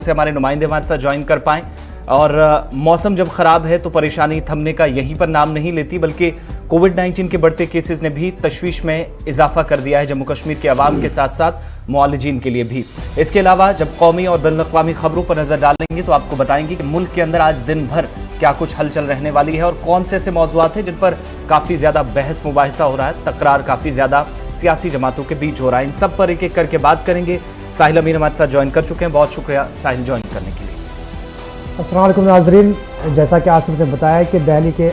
से हमारे नुमाइंदे हमारे साथ ज्वाइन कर पाएं। और मौसम जब खराब है तो परेशानी थमने का यहीं पर नाम नहीं लेती, बल्कि कोविड-19 के बढ़ते केसेस ने भी तशवीश में इजाफा कर दिया है जम्मू कश्मीर के अवाम के साथ साथ मुआलिजीन के लिए भी। इसके अलावा जब कौमी और बैनुल-अक़वामी खबरों पर नजर डालेंगे तो आपको बताएंगे कि मुल्क के अंदर आज दिन भर क्या कुछ हलचल रहने वाली है और कौन से ऐसे मौज़ूआत हैं जिन पर काफ़ी ज़्यादा बहस मुबाहिसा हो रहा है, तकरार काफ़ी ज़्यादा सियासी जमातों के बीच हो रहा है। इन सब पर एक एक करके बात करेंगे। साहिल अमीन हमारे साथ ज्वाइन कर चुके हैं, बहुत शुक्रिया साहिल ज्वाइन करने के लिए। अस्सलाम वालेकुम नाज़रीन, जैसा कि आसिफ ने बताया कि दिल्ली के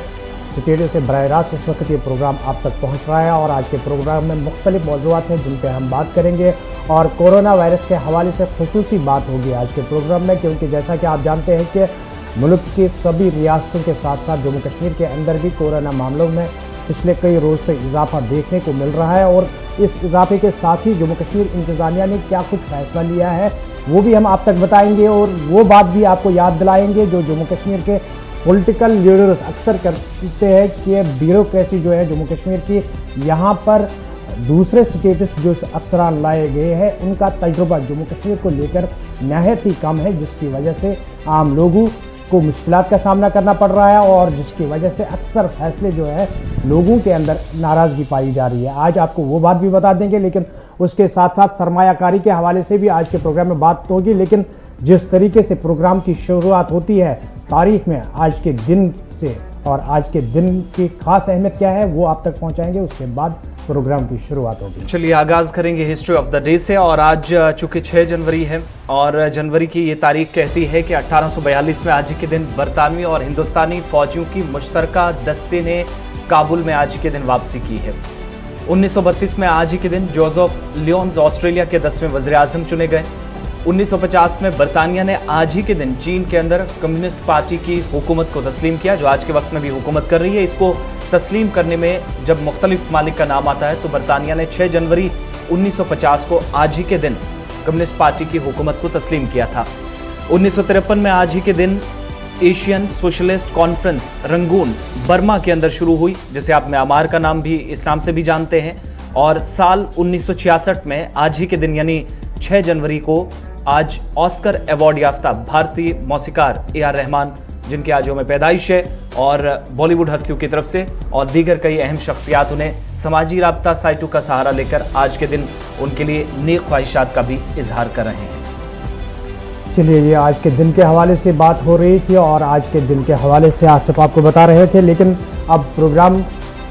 स्टूडियो से बराह रास्त इस वक्त ये प्रोग्राम आप तक पहुंच रहा है और आज के प्रोग्राम में मुख्तलिफ मौज़ूआत हैं जिन पर हम बात करेंगे और कोरोना वायरस के हवाले से खुसूसी बात होगी आज के प्रोग्राम में, क्योंकि जैसा कि आप जानते हैं कि मुल्क की सभी रियासतों के साथ साथ जम्मू कश्मीर के अंदर भी कोरोना मामलों में पिछले कई रोज़ से इजाफा देखने को मिल रहा है और इस इजाफे के साथ ही जम्मू कश्मीर इंतज़ामिया ने क्या कुछ फैसला लिया है वो भी हम आप तक बताएंगे और वो बात भी आपको याद दिलाएंगे जो जम्मू कश्मीर के पॉलिटिकल लीडर्स अक्सर करते हैं कि ब्यूरोक्रेसी जो है जम्मू कश्मीर की, यहाँ पर दूसरे स्टेटस जो अफसरान लाए गए हैं उनका तजुर्बा जम्मू कश्मीर को लेकर नहायत ही कम है, जिसकी वजह से आम लोगों को मुश्किलात का सामना करना पड़ रहा है और जिसकी वजह से अक्सर फैसले जो है लोगों के अंदर नाराज़गी पाई जा रही है। आज आपको वो बात भी बता देंगे, लेकिन उसके साथ साथ सरमायाकारी के हवाले से भी आज के प्रोग्राम में बात होगी। लेकिन जिस तरीके से प्रोग्राम की शुरुआत होती है तारीख में आज के दिन से और आज के दिन की खास अहमियत क्या है वो आप तक पहुंचाएंगे, उसके बाद प्रोग्राम की शुरुआत होगी। चलिए आगाज़ करेंगे हिस्ट्री ऑफ द डे से। और आज चूँकि 6 जनवरी है और जनवरी की ये तारीख कहती है कि 1842 में आज ही के दिन बरतानवी और हिंदुस्तानी फौजियों की मुश्तरका दस्ते ने काबुल में आज ही के दिन वापसी की है। 1932 में आज ही के दिन जोसेफ लियोन्स ऑस्ट्रेलिया के 10वें वज़ीर-ए-आज़म चुने गए। 1950 में बरतानिया ने आज ही के दिन चीन के अंदर कम्युनिस्ट पार्टी की हुकूमत को तस्लीम किया, जो आज के वक्त में भी हुकूमत कर रही है। इसको तस्लीम करने में जब मुख्तलिफ मालिक का नाम आता है तो बरतानिया ने 6 जनवरी 1950 को आज ही के दिन कम्युनिस्ट पार्टी की हुकूमत को तस्लीम किया था। 1953 में आज ही के दिन Asian socialist conference Rangoon Burma के अंदर शुरू हुई, जिसे आप म्यांमार का नाम भी इस नाम से भी जानते हैं। और साल 1966 में आज ही के दिन यानी 6 जनवरी को आज ऑस्कर अवार्ड याफ्ता भारतीय मौसीकार ए.आर. रहमान, जिनके आज में पैदाइश है, और बॉलीवुड हस्तियों की तरफ से और दीगर कई अहम शख्सियात उन्हें समाजी राब्ता साइटों का सहारा लेकर आज के दिन उनके लिए नेक ख्वाहिशात का भी इजहार कर रहे हैं। चलिए, ये आज के दिन के हवाले से बात हो रही थी और आज के दिन के हवाले से आसिफ आपको बता रहे थे, लेकिन अब प्रोग्राम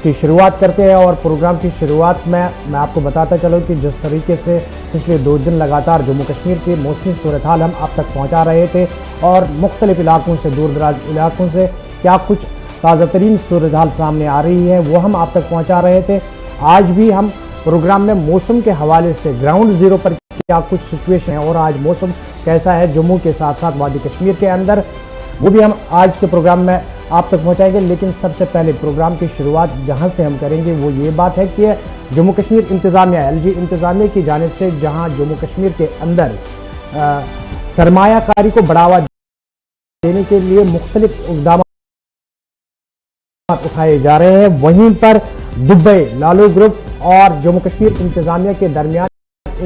की शुरुआत करते हैं। और प्रोग्राम की शुरुआत में मैं आपको बताता चलूँ कि जिस तरीके से पिछले 2 दिन लगातार जम्मू कश्मीर की मौसमी सूरत हाल हम आप तक पहुँचा रहे थे और मुख्तलिफ इलाकों से, दूर दराज इलाकों से क्या कुछ ताज़ा तरीन सूरत हाल सामने आ रही है वो हम आप तक पहुँचा रहे थे। आज भी हम प्रोग्राम में मौसम के हवाले से ग्राउंड ज़ीरो पर क्या कुछ सिचुएशन है और आज मौसम कैसा है जम्मू के साथ साथ वादी कश्मीर के अंदर, वो भी हम आज के प्रोग्राम में आप तक पहुंचाएंगे। लेकिन सबसे पहले प्रोग्राम की शुरुआत जहां से हम करेंगे वो ये बात है कि जम्मू कश्मीर इंतज़ामिया LG इंतज़ामिया की जानिब से जहां जम्मू कश्मीर के अंदर सरमायाकारी को बढ़ावा देने के लिए मुख्तलिफ इक़दाम उठाए जा रहे हैं, वहीं पर दुबई लालू ग्रुप और जम्मू कश्मीर इंतज़ामिया के दरमियान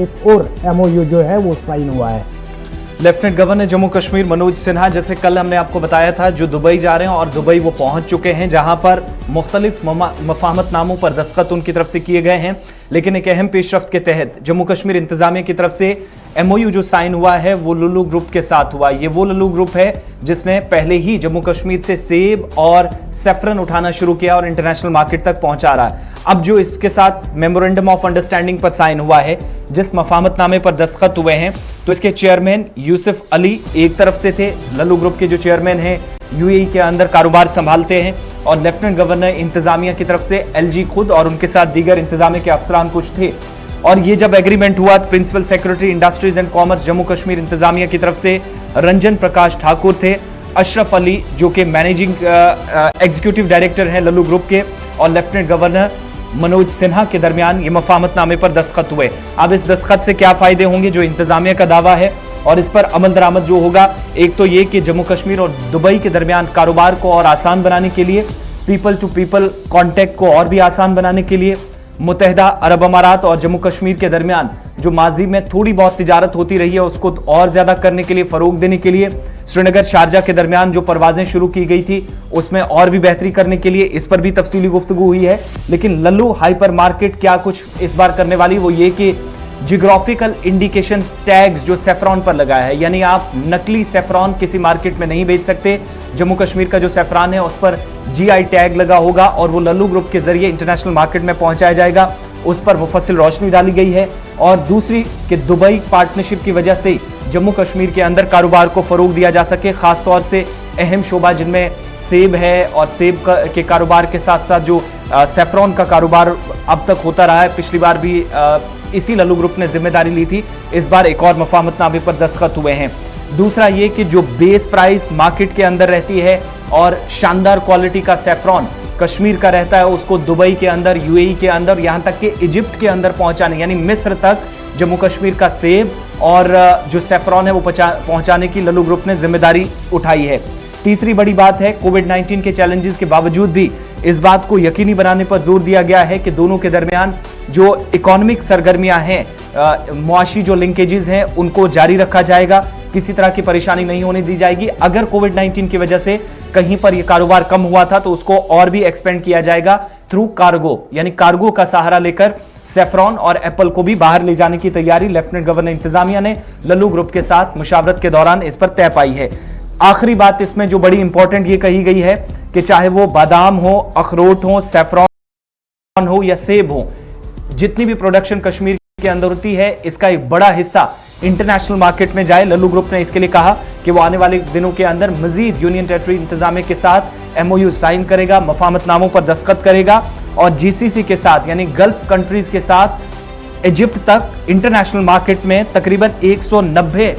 एक और MOU जो है वो साइन हुआ है। लेफ्टिनेंट गवर्नर जम्मू कश्मीर मनोज सिन्हा, जैसे कल हमने आपको बताया था, जो दुबई जा रहे हैं और दुबई वो पहुंच चुके हैं, जहां पर मुख्तलिफ मफाहमतनामों पर दस्तखत उनकी तरफ से किए गए हैं। लेकिन एक अहम पेशरफ्त के तहत जम्मू कश्मीर इंतजामिया की तरफ से MOU जो साइन हुआ है वो लुलू ग्रुप के साथ हुआ। ये वो लुलू ग्रुप है जिसने पहले ही जम्मू कश्मीर से सेब और सेफ्रन उठाना शुरू किया और इंटरनेशनल मार्केट तक पहुंचा रहा है। अब जो इसके साथ मेमोरेंडम ऑफ अंडरस्टैंडिंग पर साइन हुआ है, जिस मफाहमतनामे पर दस्तखत हुए हैं, तो इसके चेयरमैन यूसुफ अली एक तरफ से थे, लल्लू ग्रुप के जो चेयरमैन हैं UAE के अंदर कारोबार संभालते हैं, और लेफ्टिनेंट गवर्नर इंतजामिया की तरफ से LG खुद और उनके साथ दीगर इंतजामिया के अफसरान कुछ थे। और ये जब एग्रीमेंट हुआ, principal secretary industries and commerce Jammu Kashmir इंतजामिया की तरफ से रंजन प्रकाश ठाकुर थे, अशरफ अली जो कि मैनेजिंग एग्जीक्यूटिव डायरेक्टर हैं लल्लू ग्रुप के, और लेफ्टिनेंट गवर्नर मनोज सिन्हा के दरमियान ये मफाहमतनामे पर दस्तखत हुए। अब इस दस्तखत से क्या फायदे होंगे जो इंतजामिया का दावा है और इस पर अमल दरामद जो होगा, एक तो ये कि जम्मू कश्मीर और दुबई के दरमियान कारोबार को और आसान बनाने के लिए, पीपल टू पीपल कॉन्टैक्ट को और भी आसान बनाने के लिए, मुत्तहिदा अरब अमारात और जम्मू कश्मीर के दरमियान जो माजी में थोड़ी बहुत तिजारत होती रही है उसको और ज्यादा करने के लिए, फरोग देने के लिए श्रीनगर शारजा के दरमियान जो परवाजें शुरू की गई थी उसमें और भी बेहतरी करने के लिए इस पर भी तफसीली गुफ्तगू हुई है। लेकिन लल्लू हाइपर मार्केट क्या कुछ इस बार करने वाली, वो ये कि जियोग्राफिकल इंडिकेशन टैग्स जो सेफ्रॉन पर लगाया है, यानी आप नकली सेफ्रॉन किसी मार्केट में नहीं बेच सकते। जम्मू कश्मीर का जो सेफ्रॉन है उस पर जीआई टैग लगा होगा और वो लल्लू ग्रुप के जरिए इंटरनेशनल मार्केट में पहुंचाया जाएगा, उस पर मुफस्सिल रोशनी डाली गई है। और दूसरी कि दुबई पार्टनरशिप की वजह से जम्मू कश्मीर के अंदर कारोबार को फरोग दिया जा सके, खासतौर से अहम शोबा जिनमें सेब है और सेब के कारोबार के साथ साथ जो सेफ्रॉन का कारोबार अब तक होता रहा है, पिछली बार भी इसी लल्लू ग्रुप ने जिम्मेदारी ली थी, इस बार एक और मफाहमतनामे पर दस्तखत हुए हैं। दूसरा ये कि जो बेस प्राइस मार्केट के अंदर रहती है और शानदार क्वालिटी का सेफ्रॉन कश्मीर का रहता है उसको दुबई के अंदर, यूएई के अंदर, यहां तक कि इजिप्ट के अंदर पहुंचाने, यानी मिस्र तक जम्मू कश्मीर का सेब और जो सेफ्रॉन है वो पहुंचाने की लल्लू ग्रुप ने जिम्मेदारी उठाई है। तीसरी बड़ी बात है कोविड-19 के चैलेंजेस के बावजूद भी इस बात को यकीनी बनाने पर जोर दिया गया है कि दोनों के दरमियान जो इकोनॉमिक सरगर्मियां हैं, मुआशी जो लिंकेजेस हैं उनको जारी रखा जाएगा, किसी तरह की परेशानी नहीं होने दी जाएगी। अगर कोविड-19 की वजह से कहीं पर यह कारोबार कम हुआ था तो उसको और भी एक्सपेंड किया जाएगा थ्रू कार्गो, यानी कार्गो का सहारा लेकर सेफ्रॉन और एप्पल को भी बाहर ले जाने की तैयारी लेफ्टिनेंट गवर्नर इंतजामिया ने लल्लू ग्रुप के साथ मुशावरत के दौरान इस पर तय पाई है। आखिरी बात इसमें जो बड़ी इंपॉर्टेंट ये कही गई है कि चाहे वो बादाम हो, अखरोट हो, सेफ्रॉन हो या सेब हो, जितनी भी प्रोडक्शन कश्मीर के अंदर होती है इसका एक बड़ा हिस्सा इंटरनेशनल मार्केट में जाए। लल्लू ग्रुप ने इसके लिए कहा कि वो आने वाले दिनों के अंदर मजीद यूनियन टेरिटरी इंतजामिया के साथ एमओयू साइन करेगा, मफाहमतनामों पर दस्तखत करेगा और जीसीसी के साथ यानी गल्फ कंट्रीज के साथ इजिप्ट तक इंटरनेशनल मार्केट में तकरीबन 190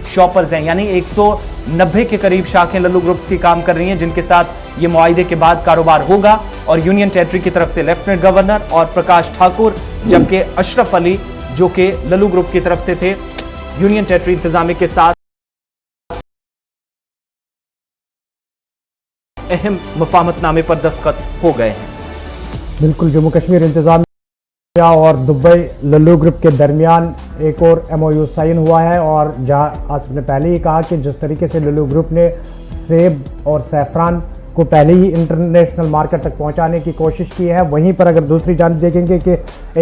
शॉपर्स हैं, यानी 190 के करीब शाखें लल्लू ग्रुप्स की काम कर रही हैं जिनके साथ ये मुआहिदे के बाद कारोबार होगा। और यूनियन टेरिटरी की तरफ से लेफ्टिनेंट गवर्नर और प्रकाश ठाकुर, जबकि अशरफ अली जो कि लल्लू ग्रुप की तरफ से थे, यूनियन टेरिटरी इंतजामिया के साथ अहम मफाहमतनामे पर दस्तखत हो गए हैं। बिल्कुल, जम्मू कश्मीर इंतजामिया और दुबई लल्लू ग्रुप के दरमियान एक और एमओयू साइन हुआ है और जहां आसिफ ने पहले ही कहा कि जिस तरीके से लल्लू ग्रुप ने सेब और सैफरान को पहले ही इंटरनेशनल मार्केट तक पहुंचाने की कोशिश की है, वहीं पर अगर दूसरी जानब देखेंगे कि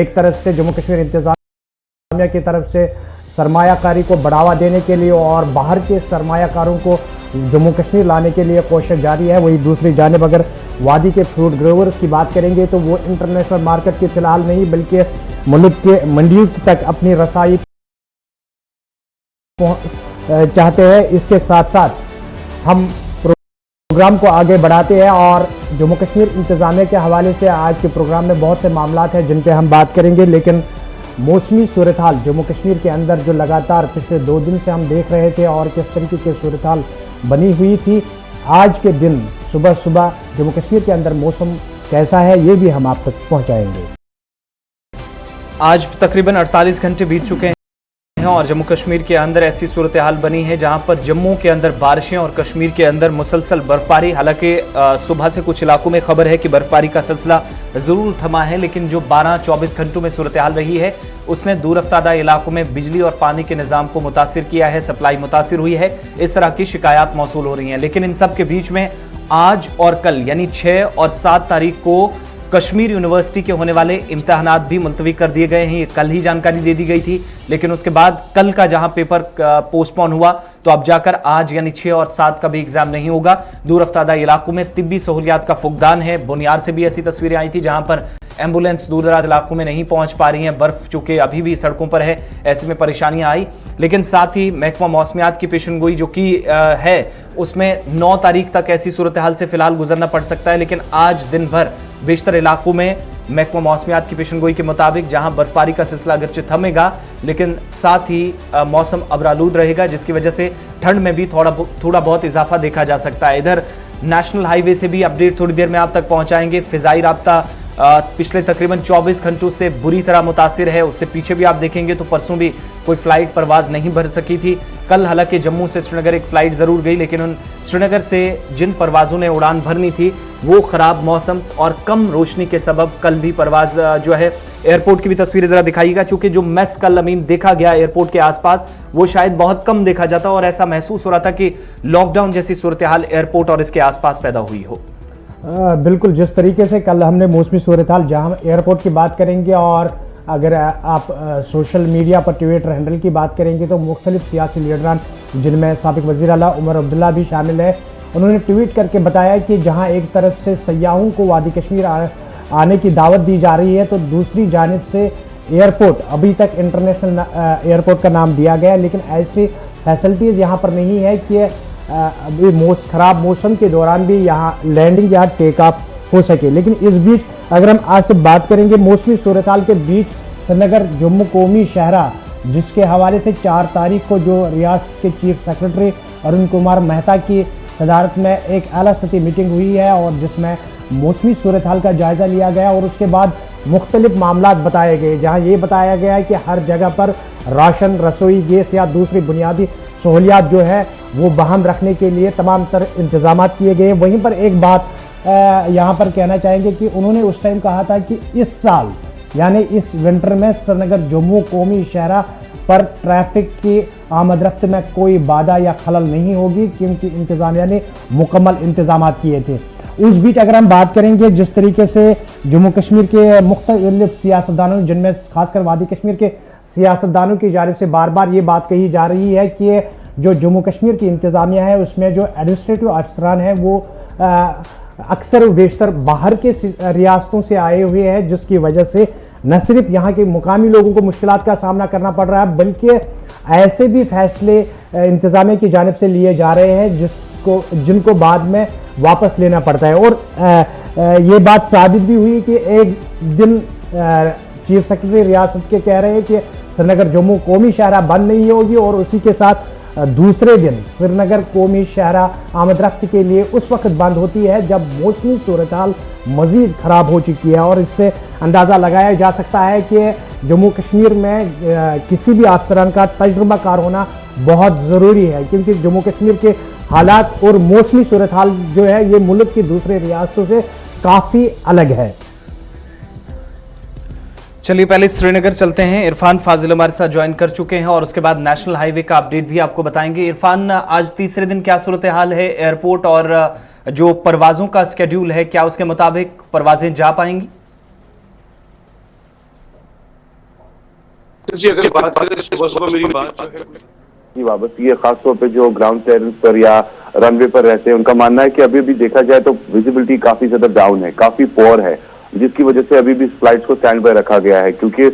एक तरफ से जम्मू कश्मीर इंतजामिया की तरफ से सरमायाकारी को बढ़ावा देने के लिए और बाहर के सरमायाकारों को जम्मू कश्मीर लाने के लिए कोशिश जारी है, वही दूसरी जानिब अगर वादी के फ्रूट ग्रोवर्स की बात करेंगे तो वो इंटरनेशनल मार्केट की फिलहाल नहीं बल्कि मुल्क के मंडियों तक अपनी रसाई चाहते हैं। इसके साथ साथ हम प्रोग्राम को आगे बढ़ाते हैं और जम्मू कश्मीर इंतजामिया के हवाले से आज के प्रोग्राम में बहुत से मामलात हैं जिन पे हम बात करेंगे, लेकिन मौसमी सूरत हाल जम्मू कश्मीर के अंदर जो लगातार पिछले 2 दिन से हम देख रहे थे और किस तरीके की सूरत हाल बनी हुई थी, आज के दिन सुबह सुबह जम्मू कश्मीर के अंदर मौसम कैसा है ये भी हम आप तक पहुंचाएंगे। आज तकरीबन 48 घंटे बीत चुके हैं और जम्मू कश्मीर के अंदर ऐसी सूरत हाल बनी है जहां पर जम्मू के अंदर बारिशें और कश्मीर के अंदर मुसलसल बर्फबारी। हालांकि सुबह से कुछ इलाकों में खबर है कि बर्फबारी का सिलसिला जरूर थमा है, लेकिन जो 12-24 घंटों में सूरत हाल रही है उसने दूर अफ्तादा इलाकों में बिजली और पानी के निज़ाम को मुतासिर किया है, सप्लाई मुतासिर हुई है, इस तरह की शिकायत मौसूल हो रही हैं। लेकिन इन सब के बीच में आज और कल यानी 6 और 7 तारीख को कश्मीर यूनिवर्सिटी के होने वाले इम्तिहानात भी मुलतवी कर दिए गए हैं। ये कल ही जानकारी दे दी गई थी, लेकिन उसके बाद कल का जहां पेपर पोस्टपोन हुआ तो अब जाकर आज यानी 6 और 7 का भी एग्जाम नहीं होगा। दूर अफ्तादा इलाकों में तिब्बी सहूलियात का फुकदान है। बुनियार से भी ऐसी तस्वीरें आई थी जहां पर एम्बुलेंस दूर दराज इलाकों में नहीं पहुंच पा रही हैं, बर्फ चूंकि अभी भी सड़कों पर है, ऐसे में परेशानियां आई। लेकिन साथ ही महकमा मौसमियात की पेशनगोई जो कि है उसमें 9 तारीख तक ऐसी सूरत हाल से फिलहाल गुजरना पड़ सकता है। लेकिन आज दिन भर बेशतर इलाकों में महकमा मौसमियात की पेशनगोई के मुताबिक जहां बर्फबारी का सिलसिला अगरचे थमेगा, लेकिन साथ ही मौसम अबरालूद रहेगा, जिसकी वजह से ठंड में भी थोड़ा बहुत इजाफा देखा जा सकता है। इधर नेशनल हाईवे से भी अपडेट थोड़ी देर में आप तक पहुंचाएंगे। फिजाई राब्ता पिछले तकरीबन 24 घंटों से बुरी तरह मुतासिर है। उससे पीछे भी आप देखेंगे तो परसों भी कोई फ्लाइट परवाज नहीं भर सकी थी। कल हालांकि जम्मू से श्रीनगर एक फ्लाइट जरूर गई, लेकिन उन श्रीनगर से जिन परवाजों ने उड़ान भरनी थी वो खराब मौसम और कम रोशनी के सबब कल भी परवाज जो है, एयरपोर्ट की भी तस्वीरें जरा दिखाइएगा, चूंकि जो मैस कल अमीन देखा गया एयरपोर्ट के आसपास वो शायद बहुत कम देखा जाता और ऐसा महसूस हो रहा था कि लॉकडाउन जैसी सूरत हाल एयरपोर्ट और इसके आसपास पैदा हुई हो। बिल्कुल, जिस तरीके से कल हमने मौसमी सूरत हाल, जहाँ एयरपोर्ट की बात करेंगे और अगर आप सोशल मीडिया पर ट्विटर हैंडल की बात करेंगे तो मुख्तलिफ सियासी लीडरान जिनमें साबिक वज़ीर आला उमर अब्दुल्ला भी शामिल है, उन्होंने ट्वीट करके बताया कि जहां एक तरफ से सयाहों को वादी कश्मीर आने की दावत दी जा रही है तो दूसरी जानिब से एयरपोर्ट, अभी तक इंटरनेशनल एयरपोर्ट का नाम दिया गया है, लेकिन ऐसी फैसिलिटीज़ यहाँ पर नहीं है कि अभी ख़राब मौसम के दौरान भी यहाँ लैंडिंग या टेक ऑफ हो सके। लेकिन इस बीच अगर हम आज से बात करेंगे मौसमी सूरत हाल के बीच, श्रीनगर जम्मू कौमी शहरा, जिसके हवाले से 4 तारीख को जो रियासत के चीफ सेक्रेटरी अरुण कुमार मेहता की सदारत में एक आला सतही मीटिंग हुई है और जिसमें मौसमी सूरत हाल का जायज़ा लिया गया और उसके बाद मुख्तलिफ मामलात बताए गए, जहाँ ये बताया गया है कि हर जगह पर राशन, रसोई गैस या दूसरी बुनियादी सहूलियात जो है वो बहाल रखने के लिए तमाम तर इंतजाम किए गए। वहीं पर एक बात यहाँ पर कहना चाहेंगे कि उन्होंने उस टाइम कहा था कि इस साल यानी इस विंटर में श्रीनगर जम्मू कौमी शहरा पर ट्रैफिक की आमद-रफ्त में कोई बाधा या खलल नहीं होगी, क्योंकि इंतजामिया ने मुकम्मल इंतजाम किए थे। उस बीच अगर हम बात करेंगे जिस तरीके से जम्मू कश्मीर के मुख्तलिफ सियासतदानों, जिनमें खासकर वादी कश्मीर के सियासतदानों की जानिब से बार बार ये बात कही जा रही है कि जो जम्मू कश्मीर की इंतजामिया है उसमें जो एडमिनिस्ट्रेटिव अफसरान हैं वो अक्सर बेशतर बाहर के रियासतों से आए हुए हैं, जिसकी वजह से न सिर्फ यहाँ के मुकामी लोगों को मुश्किलात का सामना करना पड़ रहा है, बल्कि ऐसे भी फैसले इंतजामिया की जानिब से लिए जा रहे हैं जिनको बाद में वापस लेना पड़ता है। और ये बात साबित भी हुई कि एक दिन चीफ सेक्रेटरी रियासत के कह रहे हैं कि श्रीनगर जम्मू कौमी शहरा बंद नहीं होगी और उसी के साथ दूसरे दिन श्रीनगर कौमी शहरा आमद-रफ्त के लिए उस वक्त बंद होती है जब मौसमी सूरत हाल मज़ीद ख़राब हो चुकी है। और इससे अंदाज़ा लगाया जा सकता है कि जम्मू कश्मीर में किसी भी अफसरान का तजुर्बाकार होना बहुत ज़रूरी है, क्योंकि जम्मू कश्मीर के हालात और मौसमी सूरत हाल जो है ये मुल्क की दूसरे रियासतों से काफ़ी अलग है। चलिए पहले श्रीनगर चलते हैं। इरफान फाजिल हमारे साथ ज्वाइन कर चुके हैं और उसके बाद नेशनल हाईवे का अपडेट भी आपको बताएंगे। इरफान, आज तीसरे दिन क्या सूरत हाल है एयरपोर्ट और जो परवाजों का स्केड्यूल है, क्या उसके मुताबिक परवाजें जा पाएंगी? जी, अगर बात करें तो सुबह मेरी बात की वाबस्ती है, खासतौर पे जो ग्राउंड क्लियरेंस पर या रनवे पर रहते हैं, उनका मानना है कि अभी भी देखा जाए तो विजिबिलिटी काफी ज्यादा डाउन है, काफी पोअर है, जिसकी वजह से अभी भी फ्लाइट्स को स्टैंड बाय रखा गया है। क्योंकि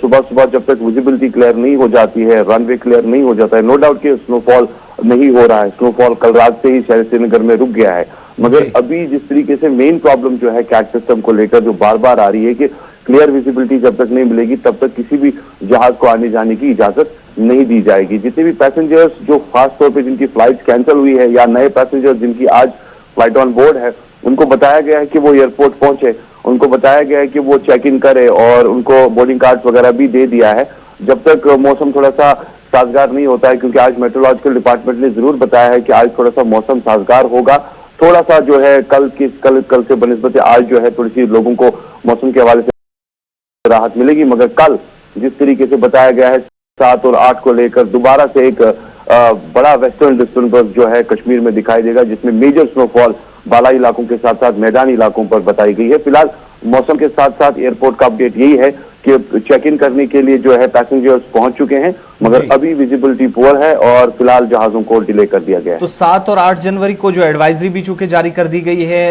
सुबह सुबह जब तक विजिबिलिटी क्लियर नहीं हो जाती है, रनवे क्लियर नहीं हो जाता है, नो डाउट कि स्नोफॉल नहीं हो रहा है, स्नोफॉल कल रात से ही शहर श्रीनगर में रुक गया है, मगर अभी जिस तरीके से मेन प्रॉब्लम जो है कैट सिस्टम को लेकर जो बार बार आ रही है कि क्लियर विजिबिलिटी जब तक नहीं मिलेगी तब तक किसी भी जहाज को आने जाने की इजाजत नहीं दी जाएगी। जितने भी पैसेंजर्स जो खास तौर पे जिनकी फ्लाइट कैंसिल हुई है या नए पैसेंजर्स जिनकी आज फ्लाइट ऑन बोर्ड है, उनको बताया गया है कि वो एयरपोर्ट पहुंचे, उनको बताया गया है कि वो चेक इन करे और उनको बोर्डिंग कार्ड वगैरह भी दे दिया है जब तक मौसम थोड़ा सा साजगार नहीं होता है। क्योंकि आज मेट्रोलॉजिकल डिपार्टमेंट ने जरूर बताया है कि आज थोड़ा सा मौसम साजगार होगा, थोड़ा सा जो है कल से बनिस्बत आज जो है थोड़ी सी लोगों को मौसम के हवाले से राहत मिलेगी। मगर कल जिस तरीके से बताया गया है 7 और 8 को लेकर दोबारा से एक बड़ा वेस्टर्न डिस्टर्बेंस जो है कश्मीर में दिखाई देगा, जिसमें मेजर स्नोफॉल बालाई इलाकों के साथ साथ मैदानी इलाकों पर बताई गई है। फिलहाल मौसम के साथ साथ एयरपोर्ट का अपडेट यही है कि चेक इन करने के लिए जो है पैसेंजर्स पहुंच चुके हैं, मगर अभी विजिबिलिटी पुअर है और फिलहाल जहाजों को डिले कर दिया गया है। तो 7 और 8 जनवरी को जो एडवाइजरी भी चूंकि जारी कर दी गई है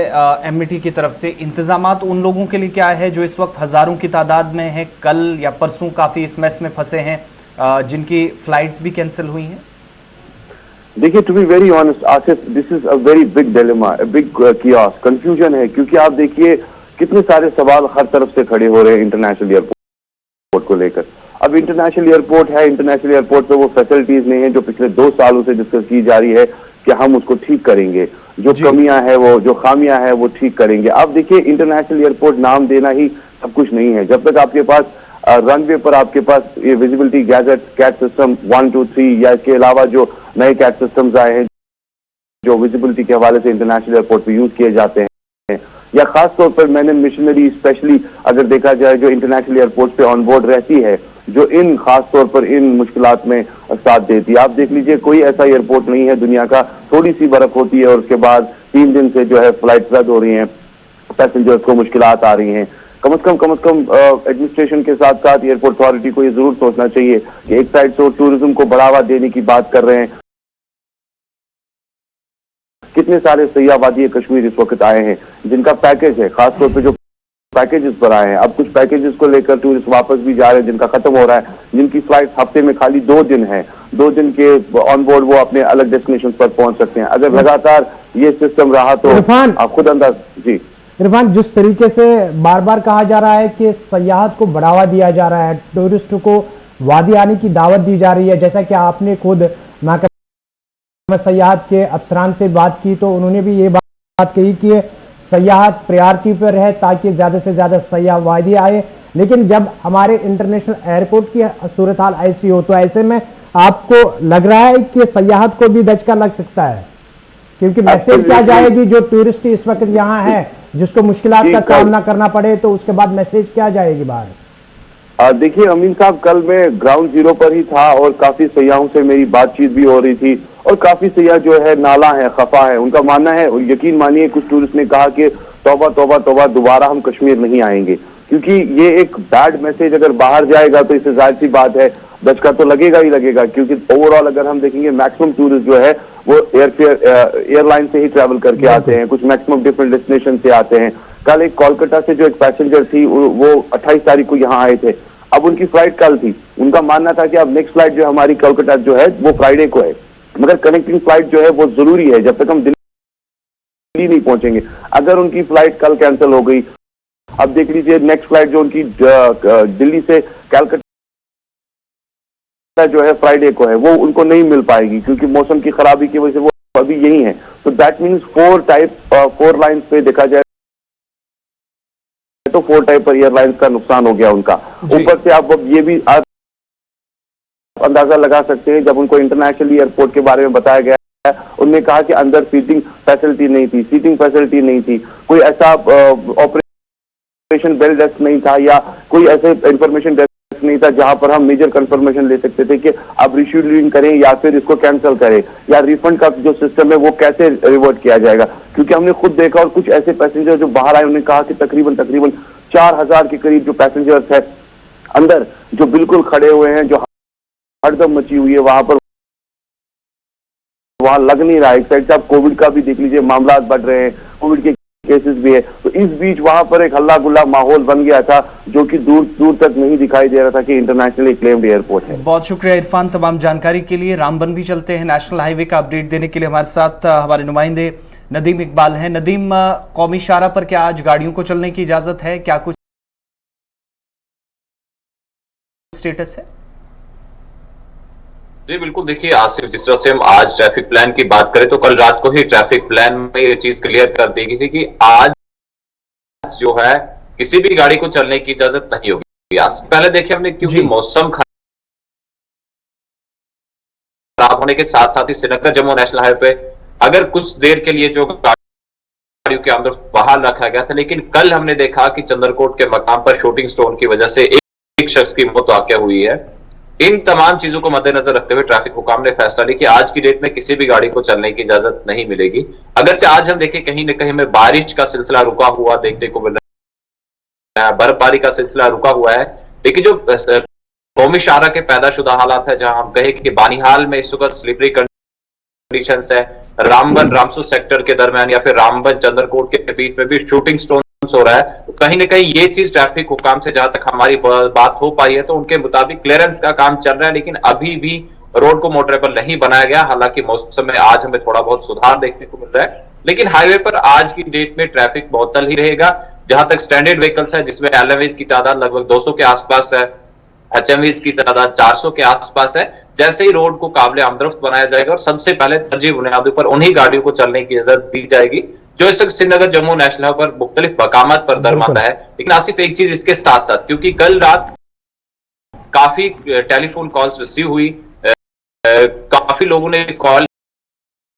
एमईटी की तरफ से, इंतजामात उन लोगों के लिए क्या है जो इस वक्त हजारों की तादाद में है, कल या परसों काफी इस मैस में फंसे हैं, जिनकी फ्लाइट्स भी कैंसिल हुई हैं? देखिए, to be very honest Asif, this is a very big dilemma, big chaos, confusion है। क्योंकि आप देखिए कितने सारे सवाल हर तरफ से खड़े हो रहे हैं इंटरनेशनल एयरपोर्ट को लेकर। अब इंटरनेशनल एयरपोर्ट है, इंटरनेशनल एयरपोर्ट पे वो फैसिलिटीज नहीं है जो पिछले 2 सालों से डिस्कस की जा रही है कि हम उसको ठीक करेंगे, जो कमियां है वो, जो खामियां है वो ठीक करेंगे। अब देखिए, इंटरनेशनल एयरपोर्ट नाम देना ही सब कुछ नहीं है। जब तक आपके पास रनवे पर आपके पास ये विजिबिलिटी गैजेट कैट सिस्टम 1, 2, 3 या इसके अलावा जो नए कैट सिस्टम्स आए हैं जो विजिबिलिटी के हवाले से इंटरनेशनल एयरपोर्ट पे यूज किए जाते हैं, या खास तौर पर मैंने मिशनरी स्पेशली अगर देखा जाए जो इंटरनेशनल एयरपोर्ट पे ऑन बोर्ड रहती है, जो इन खास तौर पर इन मुश्किलात में साथ देती है। आप देख लीजिए, कोई ऐसा एयरपोर्ट नहीं है दुनिया का, थोड़ी सी बर्फ होती है और उसके बाद 3 दिन से जो है फ्लाइट रद्द हो रही हैं, पैसेंजर्स को मुश्किलात आ रही हैं। कम से कम एडमिनिस्ट्रेशन के साथ साथ एयरपोर्ट अथॉरिटी को ये जरूर सोचना चाहिए कि एक साइड से टूरिज्म को बढ़ावा देने की बात कर रहे हैं, कितने सारे सयाह वादी कश्मीर इस वक्त आए हैं जिनका पैकेज है, खासतौर पे जो पैकेजेस पर आए हैं। अब कुछ पैकेजेस को लेकर टूरिस्ट वापस भी जा रहे हैं जिनका खत्म हो रहा है, जिनकी फ्लाइट हफ्ते में खाली 2 दिन है, 2 दिन के ऑन बोर्ड वो अपने अलग डेस्टिनेशन पर पहुंच सकते हैं। अगर लगातार ये सिस्टम रहा तो आप खुद अंदाज। जी इरफान, जिस तरीके से बार बार कहा जा रहा है कि सयाहत को बढ़ावा दिया जा रहा है, टूरिस्ट को वादी आने की दावत दी जा रही है, जैसा कि आपने खुद सयाहत के अफसरान से बात की तो उन्होंने भी ये बात कही कि सयाहत प्रायोरिटी पर है ताकि ज़्यादा से ज़्यादा सयाह वादी आए। लेकिन जब हमारे इंटरनेशनल एयरपोर्ट की सूरत हाल ऐसी हो तो ऐसे में आपको लग रहा है कि सयाहत को भी दचका लग सकता है, क्योंकि मैसेज क्या जाएगी जो टूरिस्ट इस वक्त यहाँ है जिसको मुश्किलात का सामना करना पड़े, तो उसके बाद मैसेज क्या जाएगी बाहर? देखिए अमीन साहब, कल मैं ग्राउंड जीरो पर ही था और काफी सयाहों से मेरी बातचीत भी हो रही थी और काफी सयाह जो है नाला है, खफा है। उनका मानना है, और यकीन मानिए कुछ टूरिस्ट ने कहा कि तौबा तौबा तौबा, दोबारा हम कश्मीर नहीं आएंगे, क्योंकि ये एक बैड मैसेज अगर बाहर जाएगा तो इससे जाहिर सी बात है दचका तो लगेगा ही लगेगा। क्योंकि ओवरऑल अगर हम देखेंगे मैक्सिमम टूरिस्ट जो है वो एयरलाइन से ही ट्रैवल करके आते हैं, कुछ मैक्सिमम डिफरेंट डेस्टिनेशन से आते हैं। कल एक कोलकाता से जो एक पैसेंजर थी वो 28 तारीख को यहाँ आए थे, अब उनकी फ्लाइट कल थी। उनका मानना था कि अब नेक्स्ट फ्लाइट जो हमारी कोलकाता जो है वो फ्राइडे को है, मगर कनेक्टिंग फ्लाइट जो है वो जरूरी है जब तक हम दिल्ली नहीं पहुंचेंगे। अगर उनकी फ्लाइट कल कैंसिल हो गई, अब देख लीजिए नेक्स्ट फ्लाइट जो उनकी दिल्ली से कलकत्ता जो है फ्राइडे को है, वो उनको नहीं मिल पाएगी क्योंकि मौसम की खराबी की वजह से वो अभी यही है। तो दैट मीन्स 4 लाइन्स पे देखा जाए तो 4 टाइप पर एयरलाइंस का नुकसान हो गया उनका। ऊपर से आप ये भी अंदाजा लगा सकते हैं, जब उनको इंटरनेशनल एयरपोर्ट के बारे में बताया गया है, उन्होंने कहा कि अंदर सीटिंग फैसिलिटी नहीं थी, सीटिंग फैसिलिटी नहीं थी, कोई ऐसा ऑपरेशन बेल डेस्क नहीं था या कोई ऐसे इंफॉर्मेशन डेस्क नहीं था जहां पर हम मेजर कंफर्मेशन ले सकते थे कि अब रिशेड्यूलिंग करें या फिर इसको कैंसिल करें, या रिफंड का जो सिस्टम है वो कैसे रिवर्ट किया जाएगा। क्योंकि हमने खुद देखा और कुछ ऐसे पैसेंजर जो बाहर आए, उन्होंने कहा कि तकरीबन 4000 के करीब जो पैसेंजर्स है अंदर जो बिल्कुल खड़े हुए हैं, जो हड़दम मची हुई है वहां पर, वहां लग नहीं रहा है। एक साइड से आप कोविड का भी देख लीजिए, मामला बढ़ रहे हैं, कोविड के केसेस भी है, तो इस बीच वहां पर एक हल्ला गुल्ला माहौल बन गया था जो कि दूर दूर तक नहीं दिखाई दे रहा था कि इंटरनेशनली क्लेम्ड एयरपोर्ट है। बहुत शुक्रिया इरफान तमाम जानकारी के लिए। रामबन भी चलते हैं, नेशनल हाईवे का अपडेट देने के लिए हमारे साथ हमारे नुमाइंदे नदीम इकबाल हैं। नदीम, कौमी शाहरा पर क्या आज गाड़ियों को चलने की इजाजत है, क्या कुछ स्टेटस है? जी बिल्कुल, देखिए आसिफ, जिस तरह से हम आज ट्रैफिक प्लान की बात करें तो कल रात को ही ट्रैफिक प्लान में ये चीज क्लियर कर दी गई थी कि आज जो है किसी भी गाड़ी को चलने की इजाजत नहीं होगी। आज पहले देखिए हमने, क्योंकि मौसम खराब होने के साथ साथ ही श्रीनगर जम्मू नेशनल हाईवे पे अगर कुछ देर के लिए जो गाड़ियों के अंदर बहाल रखा गया था, लेकिन कल हमने देखा कि चंद्रकोट के मकाम पर शूटिंग स्टोन की वजह से एक शख्स की मौत वाकया हुई है। इन तमाम चीजों को मद्देनजर रखते हुए ट्रैफिक हुकाम ने फैसला लिया कि आज की डेट में किसी भी गाड़ी को चलने की इजाजत नहीं मिलेगी। अगरचे आज हम देखें कहीं न कहीं में बारिश का सिलसिला रुका हुआ देखने को मिल रहा है, बर्फबारी का सिलसिला रुका हुआ है, लेकिन जो कौमी शाहरा के पैदाशुदा हालात है, जहां हम कहे कि बानीहाल में इस वक्त स्लिपरी कंडीशंस है, रामबन रामसू सेक्टर के दरमियान या फिर रामबन चंद्रकोट के बीच में भी शूटिंग स्टोन हो रहा है, तो कहीं ना कहीं ये चीज ट्रैफिक हुकाम से जहां तक हमारी बात हो पाई है तो उनके मुताबिक क्लियरेंस का काम चल रहा है, लेकिन अभी भी रोड को मोटरेबल नहीं बनाया गया। हालांकि मौसम में आज हमें थोड़ा बहुत सुधार देखने को मिल रहा है, लेकिन हाईवे पर आज की डेट में ट्रैफिक मुअत्तल ही रहेगा। जहां तक स्टैंडर्ड व्हीकल्स है, जिसमें एलएमवीज की तादाद लगभग 200 के आसपास है, एचएमवीज की तादाद 400 के आसपास है, जैसे ही रोड को काबिल आमदरफ्त बनाया जाएगा और सबसे पहले तरजीह बुनियादों पर उन्हीं गाड़ियों को चलने की इजाजत दी जाएगी जो इस वक्त श्रीनगर जम्मू नेशनल हाईवे पर मुख्तलिफ मकामात पर दरमांदा है। लेकिन आसिफ एक चीज इसके साथ साथ, क्योंकि कल रात काफी टेलीफोन कॉल्स रिसीव हुई, काफी लोगों ने कॉल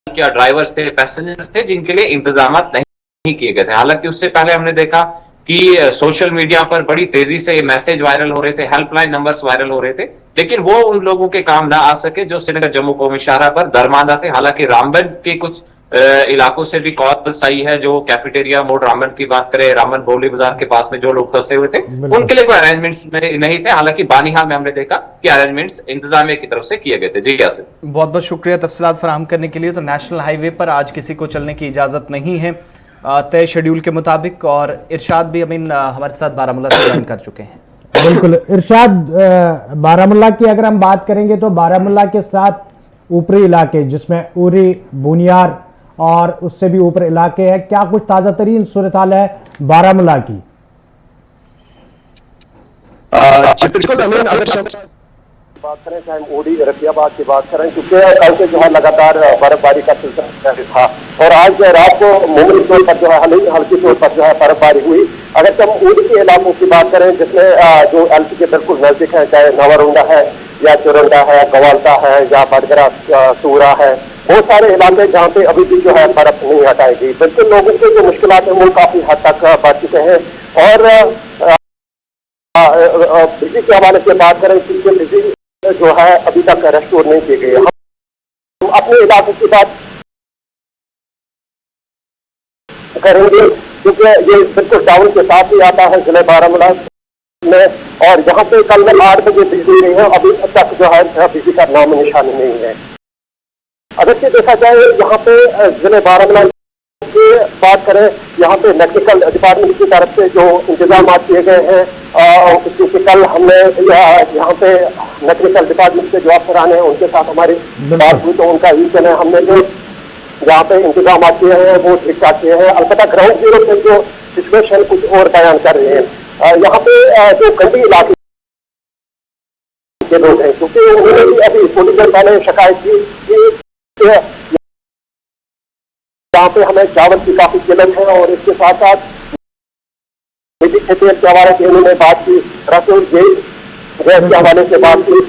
किया, ड्राइवर्स थे, पैसेंजर्स थे जिनके लिए इंतजाम नहीं किए गए थे। हालांकि उससे पहले हमने देखा कि सोशल मीडिया पर बड़ी तेजी से मैसेज वायरल हो रहे थे, हेल्पलाइन नंबर्स वायरल हो रहे थे, लेकिन वो उन लोगों के काम ना आ सके जो श्रीनगर जम्मू कौमी शाहराह पर दरमांदा थे। हालांकि रामबन के कुछ इलाकों से भी कॉल्स आई है, जो कैफेटेरिया मोड रामबन की बात करें, रामबन बोली बाजार के पास में जो लोग फंसे हुए थे उनके लिए कोई अरेंजमेंट्स नहीं थे। हालांकि बानीहाल में हमने देखा कि अरेंजमेंट्स इंतजामिया की तरफ से किए गए थे। जी यासिर, बहुत बहुत शुक्रिया तफसीलात फराहम करने के लिए। तो नेशनल हाईवे पर आज किसी को चलने की इजाजत नहीं है तय शेड्यूल के मुताबिक, और इरशाद भी अमीन हमारे साथ बारामूला से ज्वाइन कर चुके हैं। बिल्कुल इरशाद, बारामूला की अगर हम बात करेंगे तो बारामूला के साथ ऊपरी इलाके जिसमें उरी, बुनियार और उससे भी ऊपर इलाके हैं, क्या कुछ ताजा तरीन सूरत हाल है बारामूला की? बात करें, चाहे हम ओडी रफियाबाद की बात करें, क्योंकि कल से जो है लगातार बर्फबारी का सिलसिला जारी था और आज रात को मामूली तौर पर जो है हल्की तौर पर जो है बर्फबारी हुई। अगर हम ओडी के इलाकों की बात करें जिसमें जो एलपी के बिल्कुल नजदीक है, चाहे नवारुंडा है या चुरंडा है, गवालता है या बडगरा सूरा है, बहुत सारे इलाके जहाँ पे अभी भी जो है बर्फ नहीं हटाई गई। बिल्कुल लोगों के जो मुश्किलात है वो काफी हद तक बढ़ चुके हैं। और बिजली के हवाले से बात करें, क्योंकि बिजली जो है अभी तक रेस्टोर नहीं की गई है। हम अपने इलाके की बात करेंगे क्योंकि ये बिल्कुल टाउन के साथ ही आता है जिले बारामूला में, और यहाँ पे कल 8 बजे बिजली नहीं है, अभी तक जो है बिजली का नाम निशान नहीं है। अगर से देखा जाए यहाँ पे जिले बारामूला की बात करें, यहाँ पे इलेक्ट्रिकल डिपार्टमेंट की तरफ से जो इंतजाम किए गए हैं, क्योंकि कल हमने यहाँ पे इलेक्ट्रिकल डिपार्टमेंट के जो अफसरान हैं उनके साथ हमारी बात हुई, तो उनका यही कहना है हमने जो यहाँ पे इंतजाम किए हैं वो ठीक ठाक किए हैं। अलबत्ता ग्राउंड जीरो पे जो सिचुएशन कुछ और बयान कर रहे हैं। यहाँ पे जो गंदी इलाके के लोग हैं, क्योंकि उन्होंने भी अभी थोड़ी देर पहले शिकायत की कि यहाँ पे हमें चावल की काफी किल्लत है, और इसके साथ साथ बिजली के तेल के हवाले से उन्होंने बात की, रसोई गैस के हवाले से बात की।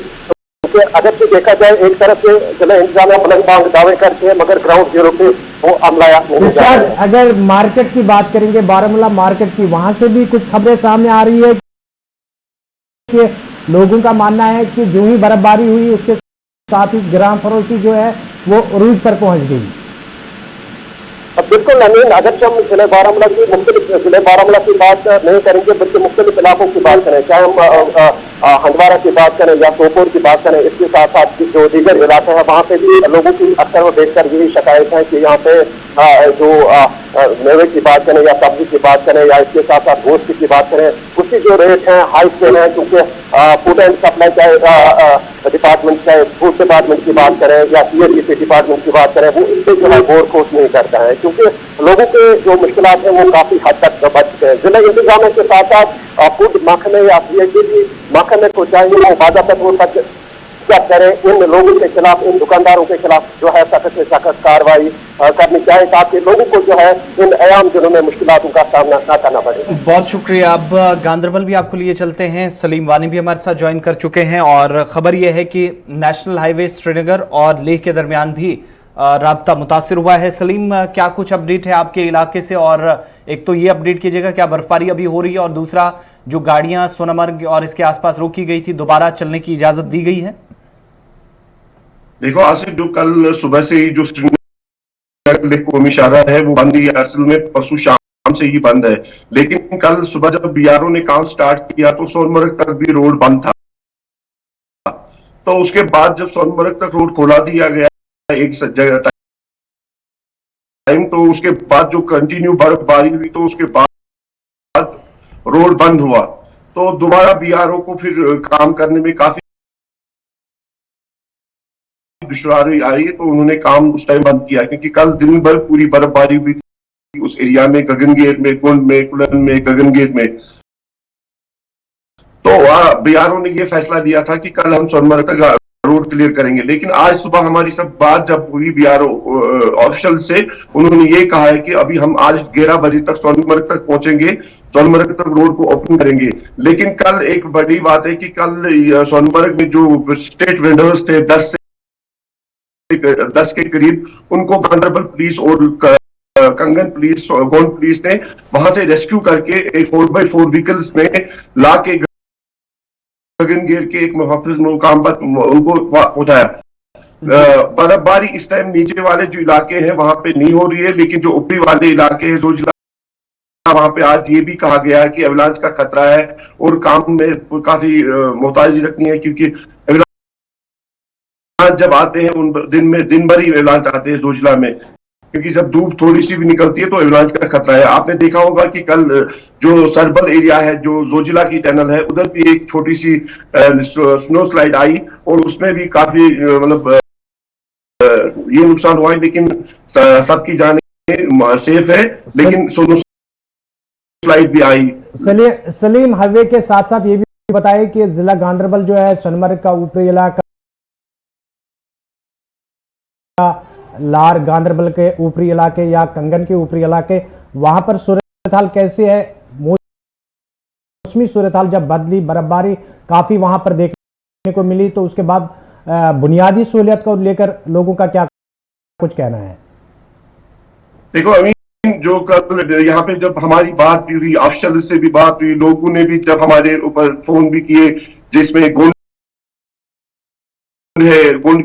अगर से देखा जाए एक तरफ से जिला इंतजामिया बुलंद बांग दावे करते हैं, मगर ग्राउंड जीरो पे वो अमला नहीं जा रहा है। अगर मार्केट की बात करेंगे, बारामूला मार्केट की, वहां से भी कुछ खबरें सामने आ रही है कि लोगों का मानना है कि जो ही बर्फबारी हुई उसके साथ ही ग्राम फरोशी जो है वो उरूज पर पहुंच गई। बिल्कुल अमीन, अगर हम जिले बारामूला की मुख्तलिफ जिले बारामूला की बात नहीं करेंगे बल्कि मुख्तलिफ इलाकों की बात करें, चाहे हम हंदवारा की बात करें या सोपोर की बात करें, इसके साथ साथ जो दीगर इलाके हैं वहाँ पे भी लोगों की अक्सर वो देखकर यही शिकायत है कि यहाँ पे जो मेवे की बात करें या सब्जी की बात करें या इसके साथ साथ गोश्त की बात करें, उसकी जो रेट है हाई पे है, क्योंकि फूड एंड सप्लाई चाहे डिपार्टमेंट, चाहे फूड डिपार्टमेंट की बात करें या CSDC डिपार्टमेंट की बात करें, वो इससे जो है गौर खोज नहीं करता है, क्योंकि लोगों के जो मुश्किलात हैं वो काफी हद तक बढ़ चुके हैं। जिला इंतजाम के साथ साथ फूड महकमे या CSDC महकमे को चाहिए वो बाधा तत्वों तक क्या करें, इन लोगों के खिलाफ, इन दुकानदारों के खिलाफ जो है सख्त से सख्त कार्रवाई करनी चाहिए, ताकि लोगों को जो है इन आयाम दिनों में मुश्किलातों का सामना न करना पड़े। बहुत शुक्रिया। अब गांधरबल भी आपको लिए चलते हैं, सलीम वानी भी हमारे साथ ज्वाइन कर चुके हैं, और खबर यह है कि नेशनल हाईवे श्रीनगर और लेह के दरमियान भी राब्ता मुतासिर हुआ है। सलीम, क्या कुछ अपडेट है आपके इलाके से? और एक तो ये अपडेट कीजिएगा क्या बर्फबारी अभी हो रही है, और दूसरा जो गाड़ियां सोनामर्ग और इसके आसपास रोकी गई थी दोबारा चलने की इजाजत दी गई है? देखो आसिफ, जो कल सुबह से ही जो श्रीनगर कौमी शाहराह है वो बंद ही, असल में परसों शाम से ही बंद है, लेकिन कल सुबह जब BRO ने काम स्टार्ट किया तो सोनमर्ग तक भी रोड बंद था। तो उसके बाद जब सोनमर्ग तक रोड खोला दिया गया एक जगह टाइम, तो उसके बाद जो कंटिन्यू बर्फबारी हुई तो उसके बाद रोड बंद हुआ, तो दोबारा BRO को फिर काम करने में काफी दुश्वारी आई, तो उन्होंने काम उस टाइम बंद किया, क्योंकि कल दिन भर पूरी बर्फबारी हुई थी उस एरिया में, गगनगेट में, कुंड में, कुलन में, गगनगेट में। तो BRO ने यह फैसला लिया था कि कल हम सोनमर्ग तक रोड रोड क्लियर करेंगे। लेकिन आज सुबह हमारी सब बात जब हुई बीआरओ ऑफिशियल से, उन्होंने ये कहा है कि अभी हम आज 11 बजे तक सोनमर्ग तक पहुंचेंगे, सोनमर्ग तक रोड को ओपन करेंगे। लेकिन कल एक बड़ी बात है कि कल सोनमर्ग में जो स्टेट वेंडर्स थे 10 के करीब, उनको गांधरबल पुलिस और कंगन पुलिस और गोंड पुलिस ने वहां से रेस्क्यू करके एक 4x4 व्हीकल्स में ला के गगनगीर के एक मुहाफिज मुकाम पर उनको पहुंचाया। बर्फबारी इस टाइम नीचे वाले जो इलाके हैं वहां पे नहीं हो रही है, लेकिन जो ऊपरी वाले इलाके हैं वहां पे आज ये भी कहा गया है कि एवलांच का खतरा है और काम में काफी मोहताजी रखनी है, क्योंकि एवलांच जब आते हैं उन दिन भर ही एवलांच आते हैं जोजिला में, क्योंकि जब धूप थोड़ी सी भी निकलती है तो एवलांच का खतरा है। आपने देखा होगा कि कल जो सरबल एरिया है, जो जोजिला की टनल है, उधर भी एक छोटी सी स्नो स्लाइड आई और उसमें भी काफी मतलब ये नुकसान हुआ है, लेकिन सबकी जाने सेफ है। लेकिन स्नो स्लाइड भी आई। सलीम, हाईवे के साथ साथ ये भी बताएं कि जिला गांधरबल जो है, सोनमर्ग का ऊपरी इलाका, लार गांधरबल के ऊपरी इलाके या कंगन के ऊपरी इलाके, वहां पर सूरत हाल कैसे है? मौसमी सूरत हाल जब बदली, बर्फबारी काफी वहां पर देखने को मिली, तो उसके बाद बुनियादी सहूलियत को लेकर लोगों का क्या कुछ कहना है? देखो अभी जो कल यहाँ पे जब हमारी बात भी हुई, ऑफिशियल से भी बात हुई, लोगों ने भी जब हमारे ऊपर फोन भी किए, जिसमें गोंड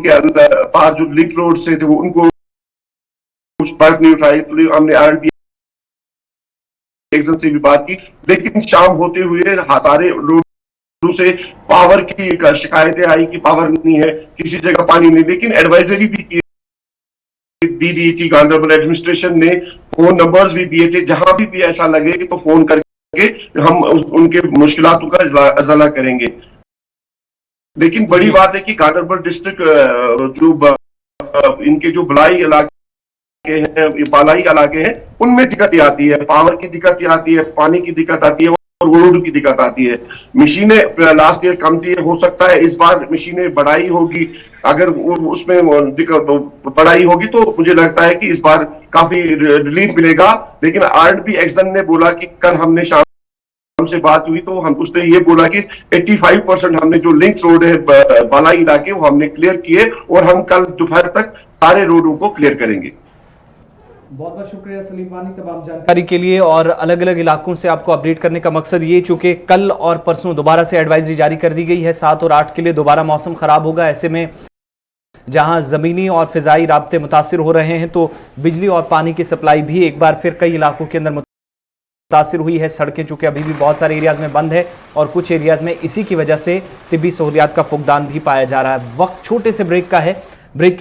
के अंदर पास जो लिंक रोड से थे वो उनको कुछ फर्क नहीं उठाई, तो हमने आरटी से भी बात की। लेकिन शाम होते हुए सारे लोगों से पावर की शिकायतें आई कि पावर नहीं है, किसी जगह पानी नहीं। लेकिन एडवाइजरी भी की दी थी गांधरबल एडमिनिस्ट्रेशन ने, फोन नंबर्स भी दिए थे, जहां भी ऐसा लगे तो फोन करके हम उनके मुश्किलातों का इजाला करेंगे। लेकिन बड़ी बात है कि गांधरबल डिस्ट्रिक्ट जो इनके जो बलाई इलाके हैं, बालाई इलाके हैं, उनमें दिक्कत आती है, पावर की दिक्कत आती है, पानी की दिक्कत आती है और रोड की दिक्कत आती है। मशीनें लास्ट ईयर कम थी, हो सकता है इस बार मशीनें बढ़ाई होगी। अगर उसमें दिक्कत बढ़ाई होगी तो मुझे लगता है कि इस बार काफी रिलीफ मिलेगा। लेकिन आरएनबी एक्शन ने बोला कि कल हमने शाम से बात हुई तो उसने ये बोला कि 85% हमने जो लिंक रोड है बालाई इलाके वो हमने क्लियर किए और हम कल दोपहर तक सारे रोडों को क्लियर करेंगे। बहुत बहुत शुक्रिया सलीम वानी तमाम जानकारी के लिए और अलग अलग इलाकों से आपको अपडेट करने का मकसद ये, चूंकि कल और परसों दोबारा से एडवाइजरी जारी कर दी गई है, 7 और 8 के लिए दोबारा मौसम खराब होगा। ऐसे में जहां जमीनी और फिजाई राब्ते मुतासिर हो रहे हैं तो बिजली और पानी की सप्लाई भी एक बार फिर कई इलाकों के अंदर मुतासिर हुई है। सड़कें चूंकि अभी भी बहुत सारे एरियाज में बंद है और कुछ एरियाज में इसी की वजह से तिब्बी सहूलियात का फुकदान भी पाया जा रहा है। वक्त छोटे से ब्रेक का है, ब्रेक